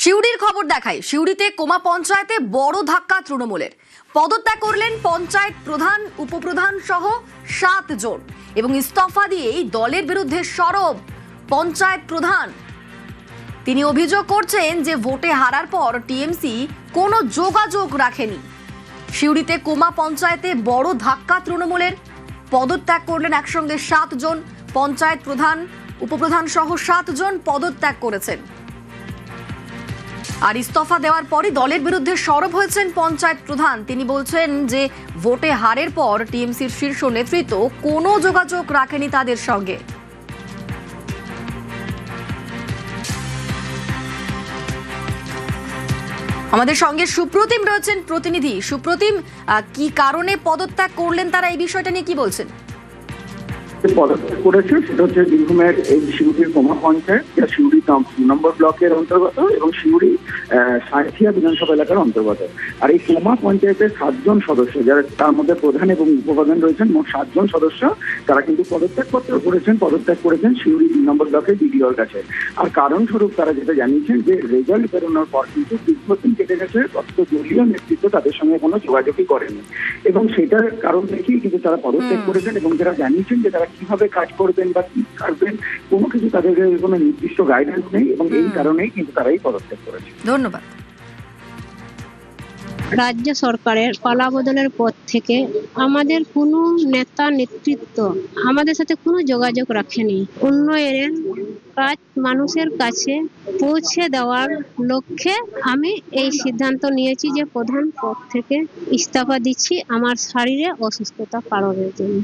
সিউড়ির খবর দেখাই। সিউড়িতে কোমা পঞ্চায়েতে বড় ধাক্কা তৃণমূলের। পদত্যাগ করলেন পঞ্চায়েত প্রধান, উপপ্রধান সহ 7 জন এবং ইস্তফা দিয়েই দলের বিরুদ্ধে সরব পঞ্চায়েত প্রধান। তিনি অভিযোগ করছেন যে ভোটে হারার পর টিএমসি কোনো যোগাযোগ রাখেনি। সিউড়িতে কোমা পঞ্চায়েতে বড় ধাক্কা তৃণমূলের। পদত্যাগ করলেন একসঙ্গে 7 জন। পঞ্চায়েত প্রধান, উপপ্রধান সহ 7 জন পদত্যাগ করেছেন। আর ইস্তফা দেওয়ার পরই দলের বিরুদ্ধে সরব হয়েছেন পঞ্চায়েত প্রধান। তিনি বলছেন যে ভোটে হারের পর টিএমসির শীর্ষ নেতৃত্ব কোনো যোগাযোগ রাখেনি তাদের সঙ্গে। আমাদের সঙ্গে সুপ্রতিম রয়েছেন প্রতিনিধি। সুপ্রতিম, কি কারণে পদত্যাগ করলেন তারা, এই বিষয়টা নিয়ে কি বলছেন? পদত্যাগ করেছে সেটা হচ্ছে বীরভূমের এই সিউড়ির কোমা পঞ্চায়েত, যা সিউড়ি 2 নম্বর ব্লকের অন্তর্গত এবং সিউড়ি সাঁইথিয়া বিধানসভা এলাকার অন্তর্গত। আর এই কোমা পঞ্চায়েতের 7 জন সদস্য, যারা তার মধ্যে প্রধান এবং উপপ্রধান রয়েছেন, মোট 7 জন সদস্য, তারা কিন্তু পদত্যাগ করেছেন সিউড়ি 2 নম্বর ব্লকের বিডিওর কাছে। আর কারণ স্বরূপ তারা যেটা জানিয়েছেন যে রেজাল্ট বেরোনোর পর কিন্তু দীর্ঘদিন কেটে গেছে, অথচ দলীয় নেতৃত্ব তাদের সঙ্গে কোনো যোগাযোগই করেনি এবং সেটার কারণ দেখেই কিন্তু তারা পদত্যাগ করেছেন। এবং যারা জানিয়েছেন যে তারা কিভাবে কাজ করবেন বা কি করবেন, কোনো কিছু তাদের কোনো নির্দিষ্ট গাইডেন্স নেই এবং এই কারণেই কিন্তু তারা এই পদত্যাগ করেছে। ধন্যবাদ। রাজ্য সরকারের পালাবদলের পর থেকে আমাদের কোনো নেতা নেতৃত্ব আমাদের সাথে কোনো যোগাযোগ রাখেনি। উন্নয়নের কাজ মানুষের কাছে পৌঁছে দেওয়ার লক্ষ্যে আমি এই সিদ্ধান্ত নিয়েছি যে প্রধান পদ থেকে ইস্তফা দিচ্ছি আমার শরীরে অসুস্থতা কারণের জন্য।